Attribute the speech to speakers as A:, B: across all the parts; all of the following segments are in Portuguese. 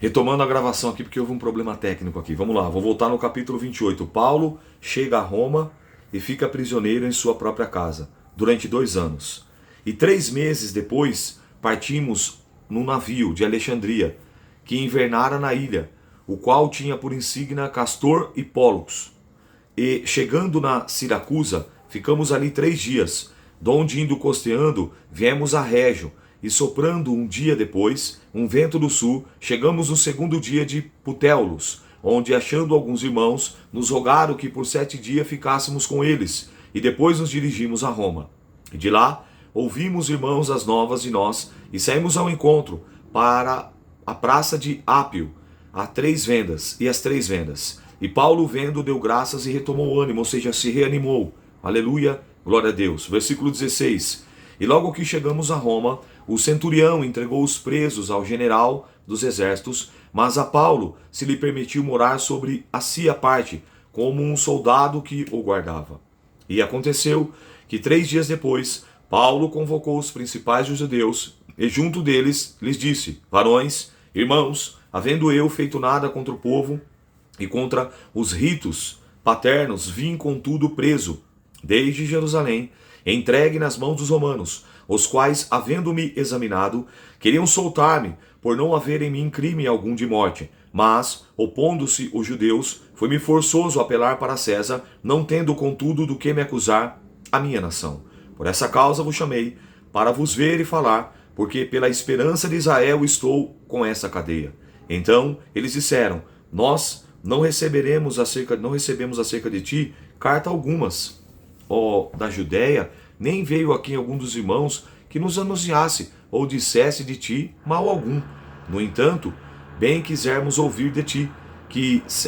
A: Retomando a gravação aqui, porque houve um problema técnico aqui. Vamos lá, vou voltar no capítulo 28. Paulo chega a Roma e fica prisioneiro em sua própria casa durante 2 anos. E 3 meses depois, partimos num navio de Alexandria, que invernara na ilha, o qual tinha por insígnia Castor e Pólux. E chegando na Siracusa, ficamos ali 3 dias, donde indo costeando, viemos a Régio, e soprando um dia depois, um vento do sul, chegamos no 2º dia de Putéolos, onde, achando alguns irmãos, nos rogaram que por 7 dias ficássemos com eles, e depois nos dirigimos a Roma. E de lá, ouvimos, irmãos, as novas de nós, e saímos ao encontro para a praça de Ápio, às 3 vendas. E Paulo, vendo, deu graças e retomou o ânimo, ou seja, se reanimou. Aleluia, glória a Deus. Versículo 16. E logo que chegamos a Roma, o centurião entregou os presos ao general dos exércitos, mas a Paulo se lhe permitiu morar sobre a si à parte, como um soldado que o guardava. E aconteceu que 3 dias depois, Paulo convocou os principais dos judeus, e junto deles lhes disse: varões, irmãos, havendo eu feito nada contra o povo e contra os ritos paternos, vim contudo preso, desde Jerusalém, entregue nas mãos dos romanos, os quais, havendo-me examinado, queriam soltar-me, por não haver em mim crime algum de morte. Mas, opondo-se os judeus, foi-me forçoso apelar para César, não tendo contudo do que me acusar a minha nação. Por essa causa vos chamei, para vos ver e falar, porque pela esperança de Israel estou com essa cadeia. Então eles disseram: nós não recebemos acerca de ti carta algumas, da Judéia, nem veio aqui algum dos irmãos que nos anunciasse ou dissesse de ti mal algum. No entanto, bem quisermos ouvir de ti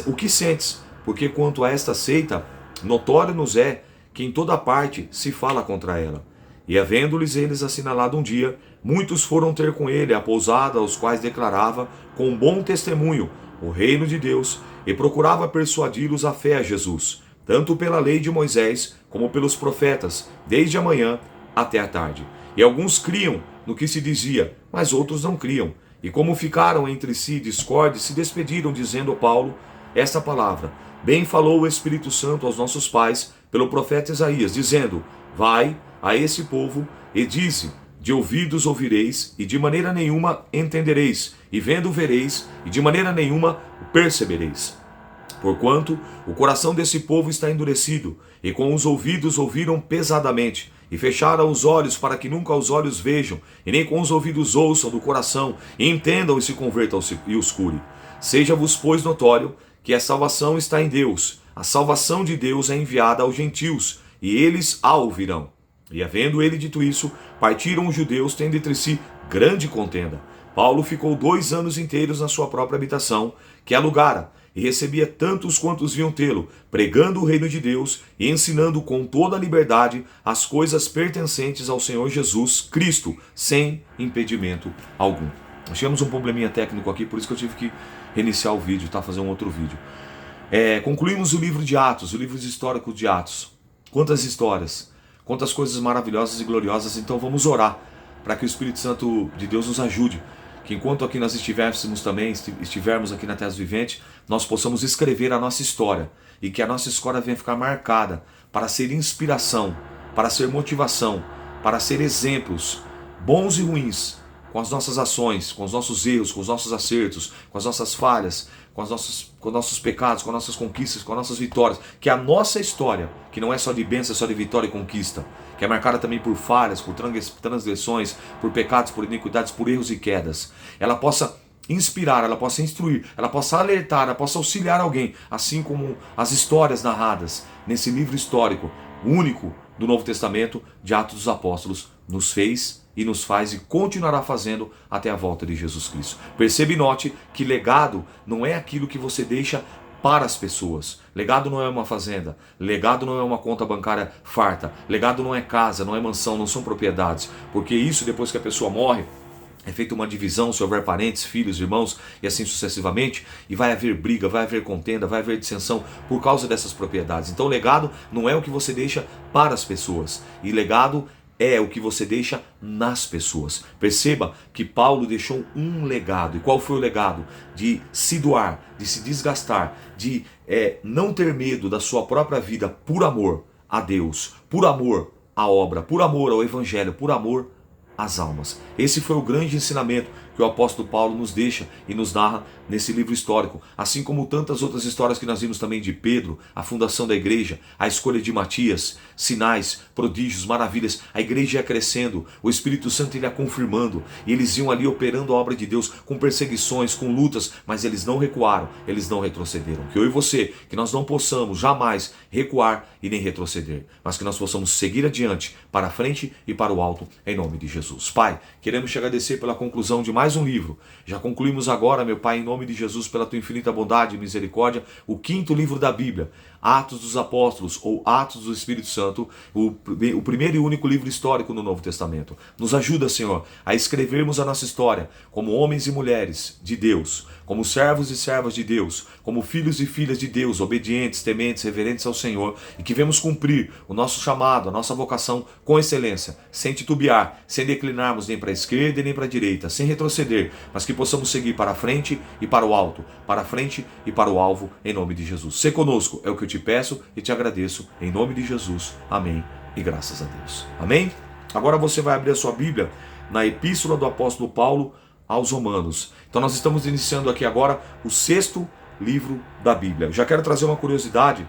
A: o que sentes, porque quanto a esta seita, notório nos é que em toda parte se fala contra ela. E havendo-lhes eles assinalado um dia, muitos foram ter com ele a pousada, aos quais declarava com bom testemunho o reino de Deus, e procurava persuadi-los à fé a Jesus, tanto pela lei de Moisés como pelos profetas, desde a manhã até a tarde. E alguns criam no que se dizia, mas outros não criam. E como ficaram entre si discordes, se despediram, dizendo a Paulo esta palavra: bem falou o Espírito Santo aos nossos pais pelo profeta Isaías, dizendo: vai a esse povo e dize: de ouvidos ouvireis, e de maneira nenhuma entendereis, e vendo vereis, e de maneira nenhuma percebereis. Porquanto o coração desse povo está endurecido, e com os ouvidos ouviram pesadamente, e fecharam os olhos para que nunca os olhos vejam, e nem com os ouvidos ouçam do coração, e entendam e se convertam e os cure. Seja-vos, pois, notório que a salvação está em Deus. A salvação de Deus é enviada aos gentios, e eles a ouvirão. E havendo ele dito isso, partiram os judeus, tendo entre si grande contenda. Paulo ficou 2 anos inteiros na sua própria habitação, que alugara, e recebia tantos quantos vinham tê-lo, pregando o reino de Deus e ensinando com toda a liberdade as coisas pertencentes ao Senhor Jesus Cristo, sem impedimento algum. Nós tivemos um probleminha técnico aqui, por isso que eu tive que reiniciar o vídeo, fazer um outro vídeo. Concluímos o livro de Atos, o livro histórico de Atos. Quantas histórias, quantas coisas maravilhosas e gloriosas. Então vamos orar para que o Espírito Santo de Deus nos ajude, que enquanto aqui nós estivermos aqui na Terra Vivente, nós possamos escrever a nossa história, e que a nossa história venha ficar marcada para ser inspiração, para ser motivação, para ser exemplos bons e ruins, com as nossas ações, com os nossos erros, com os nossos acertos, com as nossas falhas, com os nossos pecados, com as nossas conquistas, com as nossas vitórias. Que a nossa história, que não é só de bênção, é só de vitória e conquista, que é marcada também por falhas, por transgressões, por pecados, por iniquidades, por erros e quedas, ela possa inspirar, ela possa instruir, ela possa alertar, ela possa auxiliar alguém, assim como as histórias narradas nesse livro histórico único do Novo Testamento, de Atos dos Apóstolos, nos fez e nos faz e continuará fazendo até a volta de Jesus Cristo. Perceba e note que legado não é aquilo que você deixa para as pessoas. Legado não é uma fazenda, legado não é uma conta bancária farta, legado não é casa, não é mansão, não são propriedades, porque isso, depois que a pessoa morre, é feita uma divisão se houver parentes, filhos, irmãos e assim sucessivamente, e vai haver briga, vai haver contenda, vai haver dissensão por causa dessas propriedades. Então legado não é o que você deixa para as pessoas, e legado é o que você deixa nas pessoas. Perceba que Paulo deixou um legado. E qual foi o legado? De se doar, de se desgastar, de não ter medo da sua própria vida por amor a Deus, por amor à obra, por amor ao Evangelho, por amor às almas. Esse foi o grande ensinamento que o apóstolo Paulo nos deixa e nos narra nesse livro histórico, assim como tantas outras histórias que nós vimos também de Pedro, a fundação da igreja, a escolha de Matias, sinais, prodígios, maravilhas, a igreja ia crescendo, o Espírito Santo ia confirmando, e eles iam ali operando a obra de Deus com perseguições, com lutas, mas eles não recuaram, eles não retrocederam. Que eu e você, que nós não possamos jamais recuar e nem retroceder, mas que nós possamos seguir adiante, para a frente e para o alto, em nome de Jesus. Pai, queremos te agradecer pela conclusão de mais um livro. Já concluímos agora, meu Pai, em nome de Jesus, pela tua infinita bondade e misericórdia, o 5º livro da Bíblia, Atos dos Apóstolos ou Atos do Espírito Santo, o primeiro e único livro histórico no Novo Testamento. Nos ajuda, Senhor, a escrevermos a nossa história como homens e mulheres de Deus, como servos e servas de Deus, como filhos e filhas de Deus, obedientes, tementes, reverentes ao Senhor, e que venhamos cumprir o nosso chamado, a nossa vocação com excelência, sem titubear, sem declinarmos nem para a esquerda e nem para a direita, sem retroceder, mas que possamos seguir para a frente e para o alto, para a frente e para o alvo, em nome de Jesus. Sê conosco, é o que eu te peço e te agradeço, em nome de Jesus. Amém e graças a Deus. Amém? Agora você vai abrir a sua Bíblia na Epístola do apóstolo Paulo aos Romanos. Então nós estamos iniciando aqui agora o 6º livro da Bíblia. Eu já quero trazer uma curiosidade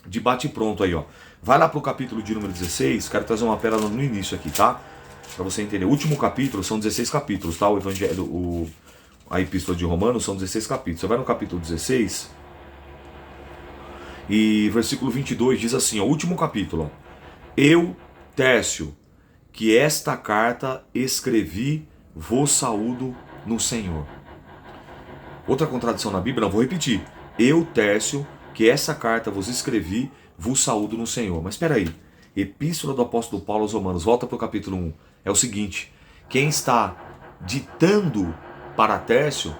A: de bate pronto aí, ó. Vai lá para o capítulo de número 16, quero trazer uma pérola no início aqui, tá? Para você entender. O último capítulo, são 16 capítulos, tá? O Evangelho, a Epístola de Romanos são 16 capítulos. Você vai no capítulo 16 e versículo 22 diz assim, ó, o último capítulo, ó. Eu, Tércio, que esta carta escrevi, vos saúdo no Senhor. Outra contradição na Bíblia, não vou repetir. Eu, Tércio, que essa carta vos escrevi, vos saúdo no Senhor. Mas espera aí. Epístola do apóstolo Paulo aos Romanos, volta para o capítulo 1. É o seguinte, quem está ditando para Tércio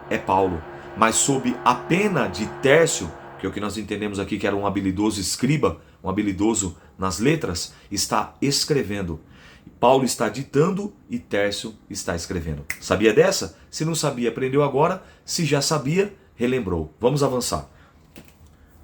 A: é Paulo. Mas sob a pena de Tércio, que é o que nós entendemos aqui que era um habilidoso escriba, um habilidoso nas letras, está escrevendo. Paulo está ditando e Tércio está escrevendo. Sabia dessa? Se não sabia, aprendeu agora. Se já sabia, relembrou. Vamos avançar.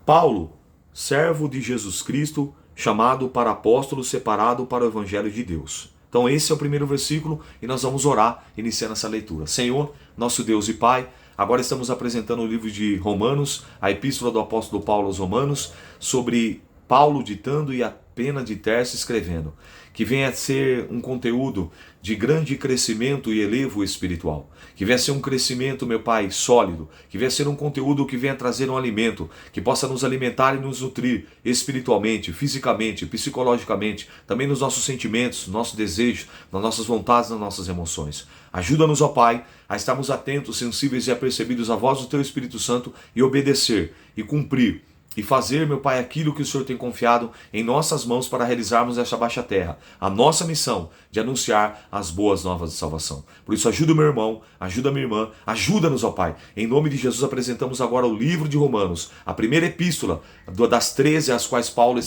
A: Paulo, servo de Jesus Cristo, chamado para apóstolo, separado para o Evangelho de Deus. Então esse é o primeiro versículo e nós vamos orar iniciando essa leitura. Senhor, nosso Deus e Pai, agora estamos apresentando o livro de Romanos, a epístola do apóstolo Paulo aos Romanos, sobre Paulo ditando e a pena de Tércio escrevendo. Que venha a ser um conteúdo de grande crescimento e elevo espiritual. Que venha a ser um crescimento, meu Pai, sólido. Que venha a ser um conteúdo que venha trazer um alimento, que possa nos alimentar e nos nutrir espiritualmente, fisicamente, psicologicamente, também nos nossos sentimentos, nos nossos desejos, nas nossas vontades, nas nossas emoções. Ajuda-nos, ó Pai, a estarmos atentos, sensíveis e apercebidos à voz do Teu Espírito Santo e obedecer e cumprir e fazer, meu Pai, aquilo que o Senhor tem confiado em nossas mãos para realizarmos esta baixa terra. A nossa missão de anunciar as boas novas de salvação. Por isso, ajuda o meu irmão, ajuda a minha irmã, ajuda-nos, ó Pai. Em nome de Jesus, apresentamos agora o livro de Romanos, a primeira epístola das 13 às quais Paulo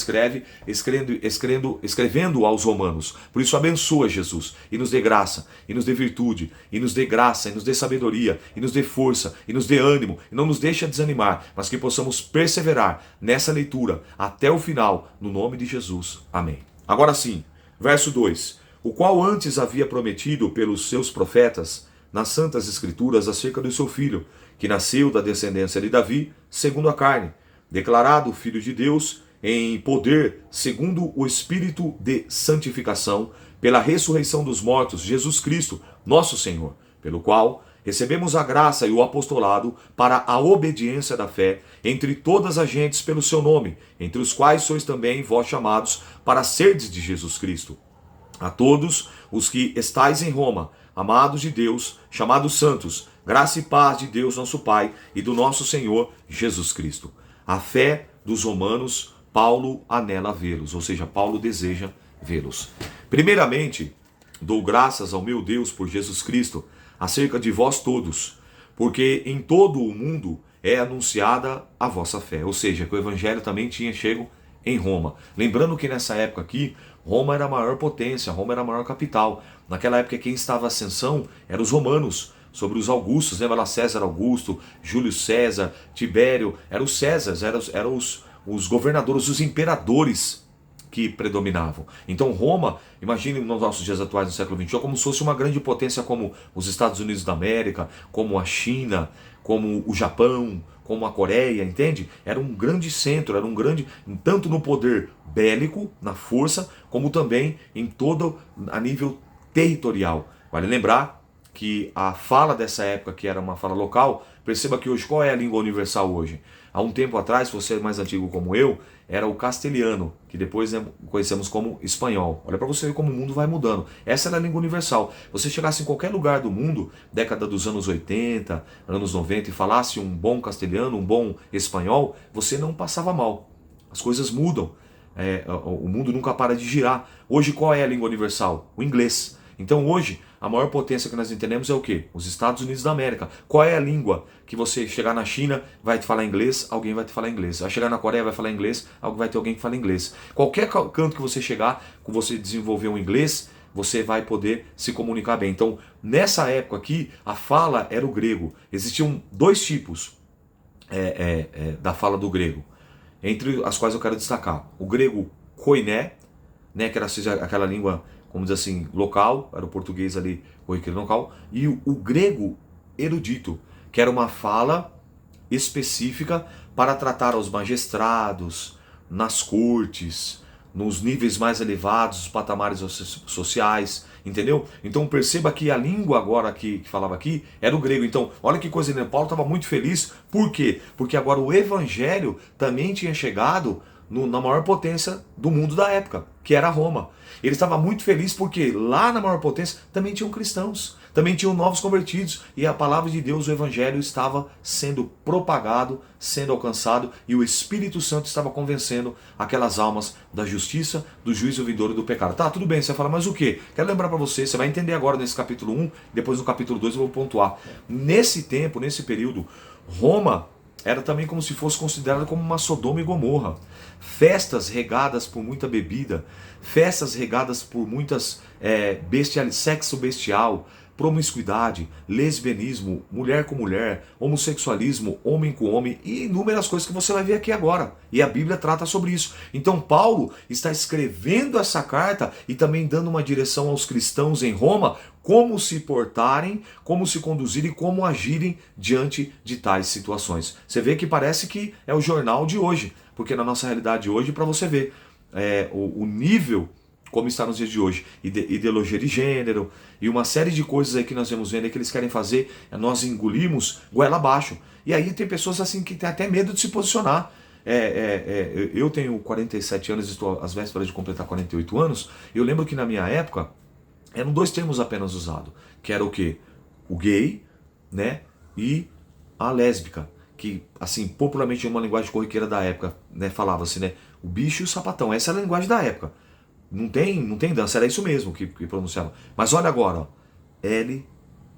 A: escrevendo aos romanos. Por isso, abençoa, Jesus, e nos dê graça, e nos dê virtude, e nos dê graça, e nos dê sabedoria, e nos dê força, e nos dê ânimo, e não nos deixe desanimar, mas que possamos perseverar nessa leitura até o final, no nome de Jesus. Amém. Agora sim, verso 2. O qual antes havia prometido pelos seus profetas nas santas escrituras acerca do seu filho, que nasceu da descendência de Davi, segundo a carne, declarado filho de Deus em poder, segundo o Espírito de santificação, pela ressurreição dos mortos, Jesus Cristo, nosso Senhor, pelo qual recebemos a graça e o apostolado para a obediência da fé entre todas as gentes pelo seu nome, entre os quais sois também vós chamados para serdes de Jesus Cristo. A todos os que estais em Roma, amados de Deus, chamados santos, graça e paz de Deus nosso Pai e do nosso Senhor Jesus Cristo. A fé dos romanos, Paulo anela vê-los, ou seja, Paulo deseja vê-los. Primeiramente, dou graças ao meu Deus por Jesus Cristo, acerca de vós todos, porque em todo o mundo é anunciada a vossa fé. Ou seja, que o evangelho também tinha chego em Roma. Lembrando que nessa época aqui, Roma era a maior potência, Roma era a maior capital. Naquela época quem estava em ascensão eram os romanos, sobre os Augustos, lembra lá César Augusto, Júlio César, Tibério, eram os Césares, eram os governadores, os imperadores que predominavam. Então Roma, imagine nos nossos dias atuais, no século XXI, como se fosse uma grande potência como os Estados Unidos da América, como a China, como o Japão, como a Coreia, entende? Era um grande centro, era um grande, tanto no poder bélico, na força, como também em todo, a nível territorial. Vale lembrar que a fala dessa época, que era uma fala local, perceba que hoje, qual é a língua universal hoje? Há um tempo atrás, se você é mais antigo como eu, era o castelhano, que depois conhecemos como espanhol. Olha para você ver como o mundo vai mudando. Essa era a língua universal. Você chegasse em qualquer lugar do mundo, década dos anos 80, anos 90, e falasse um bom castelhano, um bom espanhol, você não passava mal. As coisas mudam. O mundo nunca para de girar. Hoje, qual é a língua universal? O inglês. Então hoje, a maior potência que nós entendemos é o quê? Os Estados Unidos da América. Qual é a língua que você chegar na China, vai te falar inglês, alguém vai te falar inglês. Vai chegar na Coreia, vai falar inglês, vai ter alguém que fala inglês. Qualquer canto que você chegar, com você desenvolver um inglês, você vai poder se comunicar bem. Então, nessa época aqui, a fala era o grego. Existiam dois tipos da fala do grego, entre as quais eu quero destacar. O grego koiné, né, que era aquela língua, vamos dizer assim, local, era o português ali, o local, e o grego erudito, que era uma fala específica para tratar aos magistrados, nas cortes, nos níveis mais elevados, os patamares sociais, entendeu? Então perceba que a língua agora que falava aqui era o grego. Então, olha que coisa, né? Paulo estava muito feliz, por quê? Porque agora o evangelho também tinha chegado na maior potência do mundo da época, que era Roma. Ele estava muito feliz porque lá na maior potência também tinham cristãos, também tinham novos convertidos, e a palavra de Deus, o evangelho, estava sendo propagado, sendo alcançado, e o Espírito Santo estava convencendo aquelas almas da justiça, do juízo vindouro e do pecado. Tá, tudo bem, você fala, mas o quê? Quero lembrar para você vai entender agora nesse capítulo 1, depois no capítulo 2 eu vou pontuar. Nesse tempo, nesse período, Roma era também como se fosse considerada como uma Sodoma e Gomorra. Festas regadas por muita bebida, festas regadas por muitas sexo bestial, promiscuidade, lesbianismo, mulher com mulher, homossexualismo, homem com homem e inúmeras coisas que você vai ver aqui agora. E a Bíblia trata sobre isso. Então Paulo está escrevendo essa carta e também dando uma direção aos cristãos em Roma, como se portarem, como se conduzirem, como agirem diante de tais situações. Você vê que parece que é o jornal de hoje, porque na nossa realidade hoje, para você ver o nível como está nos dias de hoje, ideologia de gênero e uma série de coisas aí que nós vemos vendo aí que eles querem fazer, nós engolimos goela abaixo. E aí tem pessoas assim que têm até medo de se posicionar. Eu tenho 47 anos, estou às vésperas de completar 48 anos, eu lembro que na minha época eram dois termos apenas usados, que era o quê? O gay, né, e a lésbica, que assim, popularmente em uma linguagem corriqueira da época, né, falava-se, né, o bicho e o sapatão, essa era a linguagem da época. Não tem dança, era isso mesmo que pronunciava. Mas olha agora, ó. L,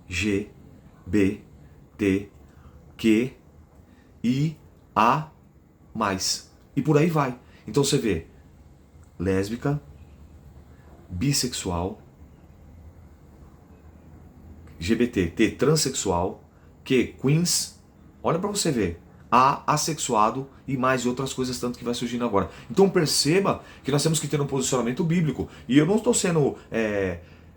A: G, B, T, Q, I, A, mais. E por aí vai. Então você vê lésbica, bissexual, LGBT, T, transexual, Q, queens. Olha pra você ver. A, assexuado e mais outras coisas tanto que vai surgindo agora. Então perceba que nós temos que ter um posicionamento bíblico. E eu não estou sendo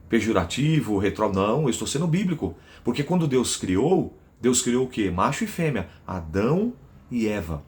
A: pejorativo, não, eu estou sendo bíblico. Porque quando Deus criou o quê? Macho e fêmea, Adão e Eva.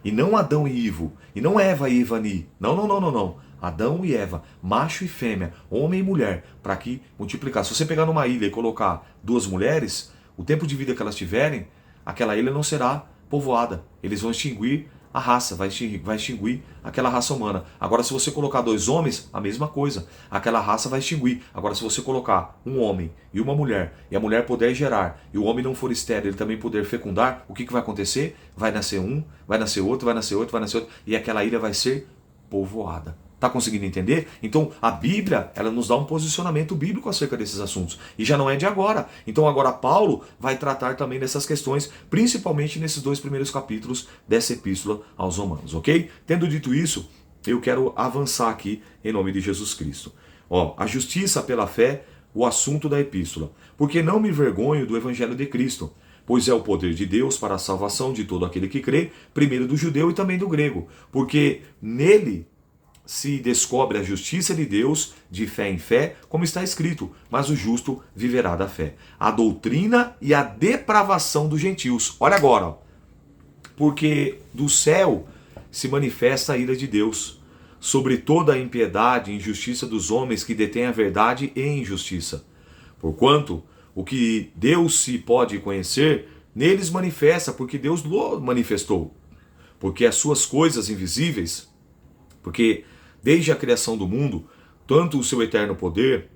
A: E não Adão e Ivo, e não Eva e Ivani. Não. Adão e Eva, macho e fêmea, homem e mulher, para que multiplicar. Se você pegar numa ilha e colocar duas mulheres, o tempo de vida que elas tiverem, aquela ilha não será povoada. Eles vão extinguir a raça, vai extinguir aquela raça humana. Agora, se você colocar dois homens, a mesma coisa. Aquela raça vai extinguir. Agora, se você colocar um homem e uma mulher, e a mulher puder gerar, e o homem não for estéril, ele também puder fecundar, o que vai acontecer? Vai nascer um, vai nascer outro, vai nascer outro, vai nascer outro, e aquela ilha vai ser povoada. Está conseguindo entender? Então a Bíblia, ela nos dá um posicionamento bíblico acerca desses assuntos. E já não é de agora. Então agora Paulo vai tratar também dessas questões, principalmente nesses 2 primeiros capítulos dessa epístola aos Romanos, ok? Tendo dito isso, eu quero avançar aqui em nome de Jesus Cristo. Ó, a justiça pela fé, o assunto da epístola. Porque não me envergonho do evangelho de Cristo, pois é o poder de Deus para a salvação de todo aquele que crê, primeiro do judeu e também do grego, porque nele se descobre a justiça de Deus de fé em fé, como está escrito, mas o justo viverá da fé. A doutrina e a depravação dos gentios. Olha agora, ó. Porque do céu se manifesta a ira de Deus sobre toda a impiedade e injustiça dos homens que detêm a verdade e injustiça. Porquanto o que Deus se pode conhecer, neles manifesta, porque Deus o manifestou. Porque as suas coisas invisíveis, porque desde a criação do mundo, tanto o seu eterno poder,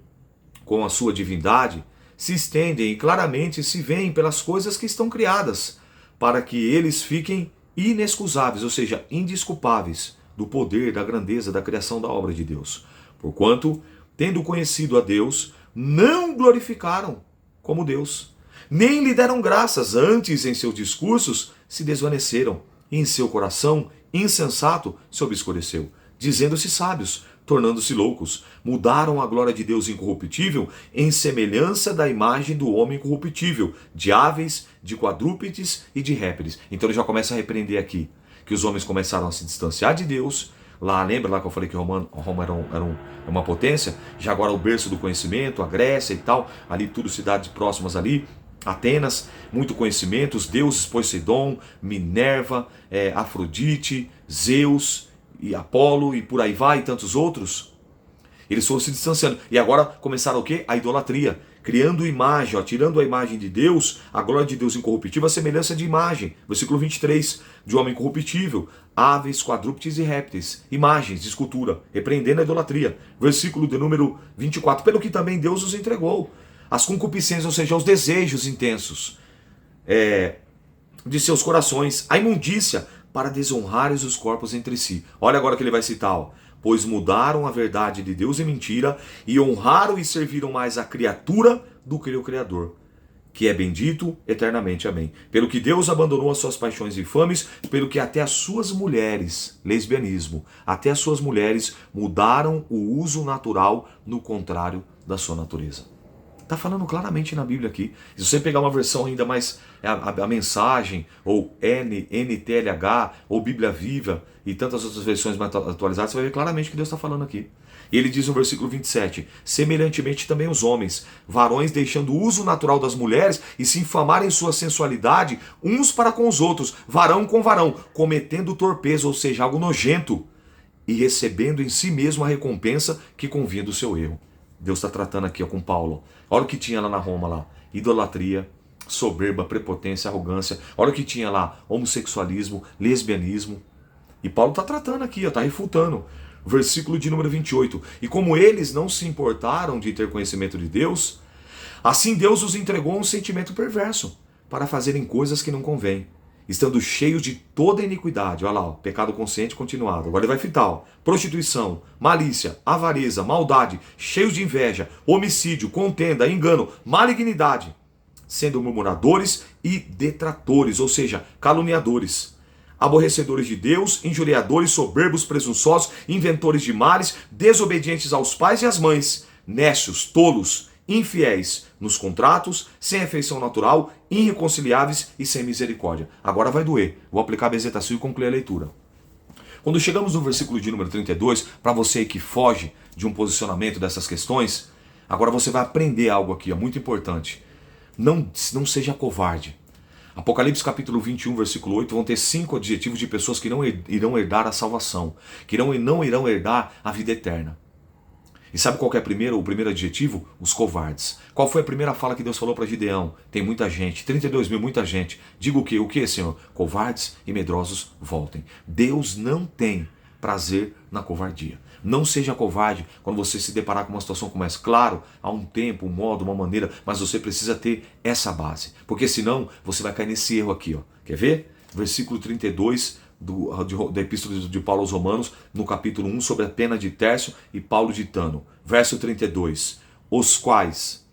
A: com a sua divindade, se estendem e claramente se veem pelas coisas que estão criadas, para que eles fiquem inexcusáveis, ou seja, indesculpáveis, do poder, da grandeza, da criação da obra de Deus. Porquanto, tendo conhecido a Deus, não glorificaram como Deus, nem lhe deram graças, antes em seus discursos se desvaneceram, e em seu coração insensato se obscureceu, dizendo-se sábios, tornando-se loucos, mudaram a glória de Deus incorruptível em semelhança da imagem do homem corruptível, de aves, de quadrúpedes e de répteis. Então ele já começa a repreender aqui, que os homens começaram a se distanciar de Deus. Lá, lembra lá que eu falei que Roma era uma potência? Já agora o berço do conhecimento, a Grécia e tal, ali tudo cidades próximas ali, Atenas, muito conhecimento, os deuses Poseidon, Minerva, Afrodite, Zeus e Apolo e por aí vai, e tantos outros. Eles foram se distanciando. E agora começaram o quê? A idolatria. Criando imagem, ó, tirando a imagem de Deus, a glória de Deus incorruptível, a semelhança de imagem. Versículo 23, de homem corruptível, aves, quadrúpedes e répteis, imagens de escultura, repreendendo a idolatria. Versículo de número 24, pelo que também Deus os entregou. As concupiscências, ou seja, os desejos intensos de seus corações, a imundícia, para desonrares os corpos entre si. Olha agora que ele vai citar, ó. Pois mudaram a verdade de Deus em mentira e honraram e serviram mais a criatura do que o Criador, que é bendito eternamente. Amém. Pelo que Deus abandonou as suas paixões infames, pelo que até as suas mulheres, lesbianismo, até as suas mulheres mudaram o uso natural no contrário da sua natureza. Está falando claramente na Bíblia aqui. Se você pegar uma versão ainda mais, a mensagem, ou NTLH, ou Bíblia Viva, e tantas outras versões mais atualizadas, você vai ver claramente o que Deus está falando aqui. E ele diz no versículo 27, semelhantemente também os homens, varões deixando o uso natural das mulheres e se infamarem sua sensualidade uns para com os outros, varão com varão, cometendo torpeza, ou seja, algo nojento, e recebendo em si mesmo a recompensa que convinha do seu erro. Deus está tratando aqui com Paulo. Olha o que tinha lá na Roma, lá. Idolatria, soberba, prepotência, arrogância. Olha o que tinha lá, homossexualismo, lesbianismo. E Paulo está tratando aqui, está refutando. Versículo de número 28. E como eles não se importaram de ter conhecimento de Deus, assim Deus os entregou a um sentimento perverso, para fazerem coisas que não convêm, estando cheios de toda iniquidade. Olha lá, ó, pecado consciente continuado. Agora ele vai fitar, ó, prostituição, malícia, avareza, maldade, cheios de inveja, homicídio, contenda, engano, malignidade, sendo murmuradores e detratores, ou seja, caluniadores, aborrecedores de Deus, injuriadores, soberbos, presunçosos, inventores de males, desobedientes aos pais e às mães, nécios, tolos, infiéis nos contratos, sem afeição natural, irreconciliáveis e sem misericórdia. Agora vai doer. Vou aplicar a bezetação e concluir a leitura. Quando chegamos no versículo de número 32, para você que foge de um posicionamento dessas questões, agora você vai aprender algo aqui, é muito importante. Não seja covarde. Apocalipse capítulo 21, versículo 8, vão ter 5 adjetivos de pessoas que não irão herdar a salvação, que não irão herdar a vida eterna. E sabe qual que é o primeiro adjetivo? Os covardes. Qual foi a primeira fala que Deus falou para Gideão? Tem muita gente, 32 mil, muita gente. Diga o quê? O que, Senhor? Covardes e medrosos voltem. Deus não tem prazer na covardia. Não seja covarde quando você se deparar com uma situação como essa. Claro, há um tempo, um modo, uma maneira, mas você precisa ter essa base. Porque senão você vai cair nesse erro aqui. Ó. Quer ver? Versículo 32 da Epístola de Paulo aos Romanos, no capítulo 1, sobre a pena de Tércio e Paulo ditando. Verso 32. Os quais,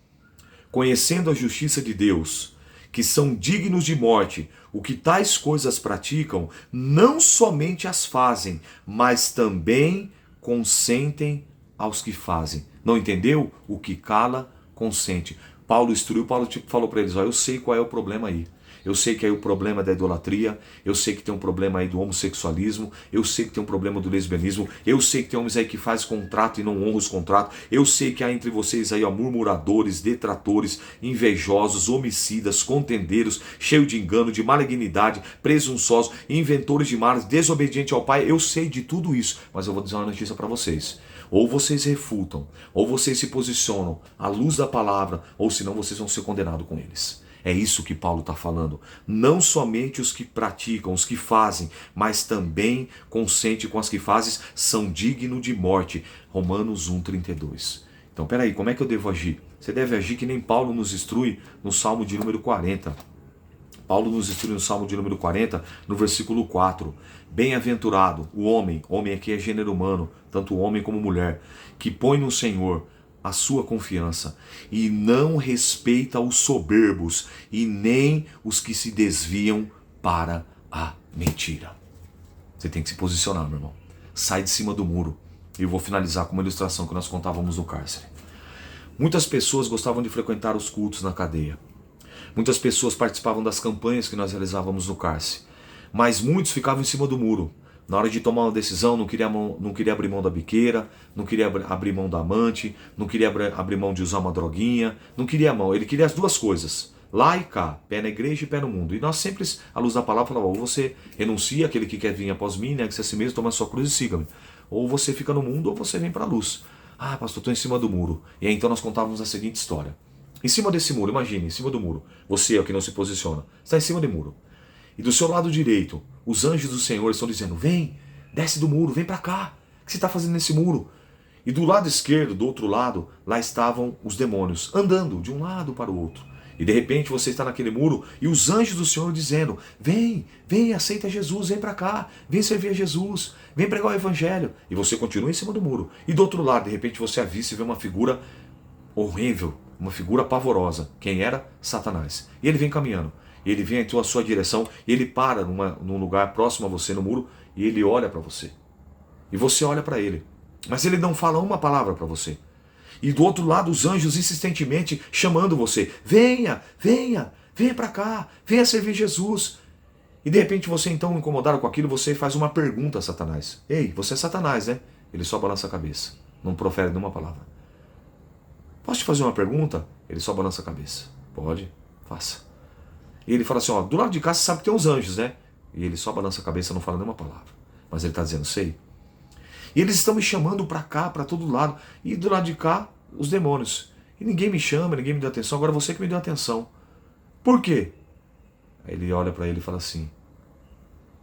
A: conhecendo a justiça de Deus, que são dignos de morte, o que tais coisas praticam, não somente as fazem, mas também consentem aos que fazem. Não entendeu? O que cala, consente. Paulo instruiu, Paulo falou para eles, ó, eu sei qual é o problema aí. Eu sei que aí o problema é da idolatria, eu sei que tem um problema aí do homossexualismo, eu sei que tem um problema do lesbianismo, eu sei que tem homens aí que fazem contrato e não honram os contratos, eu sei que há entre vocês aí ó, murmuradores, detratores, invejosos, homicidas, contendeiros, cheios de engano, de malignidade, presunçosos, inventores de males, desobedientes ao Pai, eu sei de tudo isso, mas eu vou dizer uma notícia para vocês. Ou vocês refutam, ou vocês se posicionam à luz da palavra, ou senão vocês vão ser condenados com eles. É isso que Paulo está falando. Não somente os que praticam, os que fazem, mas também consente com as que fazem, são dignos de morte. Romanos 1,32. Então, peraí, como é que eu devo agir? Você deve agir que nem Paulo nos instrui no Salmo de número 40. Paulo nos instrui no Salmo de número 40, no versículo 4. Bem-aventurado o homem aqui é gênero humano, tanto homem como mulher, que põe no Senhor a sua confiança e não respeita os soberbos e nem os que se desviam para a mentira. Você tem que se posicionar, meu irmão. Sai de cima do muro. E eu vou finalizar com uma ilustração que nós contávamos no cárcere. Muitas pessoas gostavam de frequentar os cultos na cadeia. Muitas pessoas participavam das campanhas que nós realizávamos no cárcere. Mas muitos ficavam em cima do muro. Na hora de tomar uma decisão, não queria abrir mão da biqueira, não queria abrir mão da amante, não queria abrir mão de usar uma droguinha, não queria mão, ele queria as duas coisas, lá e cá, pé na igreja e pé no mundo. E nós sempre, à luz da palavra, falávamos, ou você renuncia, aquele que quer vir após mim, negue-se a si mesmo, toma a sua cruz e siga-me. Ou você fica no mundo, ou você vem para a luz. Ah, pastor, estou em cima do muro. E aí então nós contávamos a seguinte história. Em cima desse muro, imagine, em cima do muro, você é o que não se posiciona, está em cima do muro. E do seu lado direito, os anjos do Senhor estão dizendo, vem, desce do muro, vem para cá. O que você está fazendo nesse muro? E do lado esquerdo, do outro lado, lá estavam os demônios, andando de um lado para o outro. E de repente você está naquele muro e os anjos do Senhor dizendo, vem, aceita Jesus, vem para cá, vem servir a Jesus, vem pregar o Evangelho. E você continua em cima do muro. E do outro lado, de repente você avista e vê uma figura horrível, uma figura pavorosa. Quem era? Satanás. E ele vem caminhando. Ele vem então à sua direção e ele para num lugar próximo a você no muro e ele olha para você. E você olha para ele. Mas ele não fala uma palavra para você. E do outro lado os anjos insistentemente chamando você. Venha para cá, venha servir Jesus. E de repente você então, incomodado com aquilo, você faz uma pergunta a Satanás. Ei, você é Satanás, né? Ele só balança a cabeça, não profere nenhuma palavra. Posso te fazer uma pergunta? Ele só balança a cabeça. Pode, faça. E ele fala assim, ó, do lado de cá você sabe que tem os anjos, né? E ele só balança a cabeça, não fala nenhuma palavra. Mas ele está dizendo, sei. E eles estão me chamando para cá, para todo lado. E do lado de cá, os demônios. E ninguém me chama, ninguém me dá atenção. Agora você que me deu atenção. Por quê? Aí ele olha para ele e fala assim,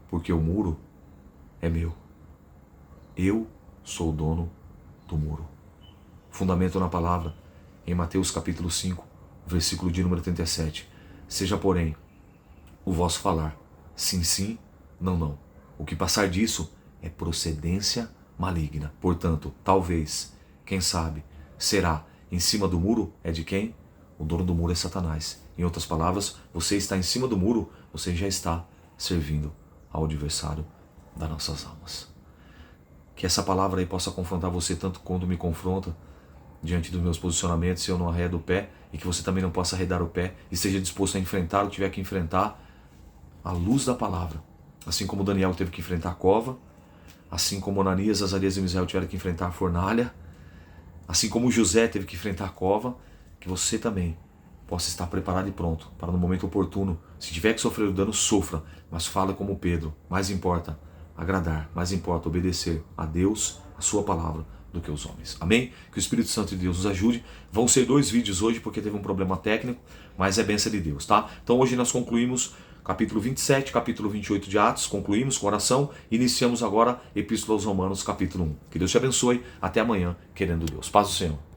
A: porque o muro é meu. Eu sou o dono do muro. Fundamento na palavra, em Mateus capítulo 5, versículo de número 37. Seja, porém, o vosso falar, sim, sim, não, não. O que passar disso é procedência maligna. Portanto, talvez, quem sabe, será em cima do muro é de quem? O dono do muro é Satanás. Em outras palavras, você está em cima do muro, você já está servindo ao adversário das nossas almas. Que essa palavra aí possa confrontar você tanto quanto me confronta diante dos meus posicionamentos, se eu não arredo o pé, e que você também não possa arredar o pé e esteja disposto a enfrentar o que tiver que enfrentar à luz da palavra. Assim como Daniel teve que enfrentar a cova, assim como Ananias, Azarias e Misael tiveram que enfrentar a fornalha, assim como José teve que enfrentar a cova, que você também possa estar preparado e pronto para no momento oportuno, se tiver que sofrer o dano, sofra, mas fala como Pedro, mais importa agradar, mais importa obedecer a Deus, a sua palavra, do que os homens. Amém? Que o Espírito Santo de Deus nos ajude. Vão ser 2 vídeos hoje porque teve um problema técnico, mas é bênção de Deus, tá? Então hoje nós concluímos capítulo 27, capítulo 28 de Atos, concluímos com oração, iniciamos agora Epístola aos Romanos, capítulo 1. Que Deus te abençoe, até amanhã, querendo Deus. Paz do Senhor.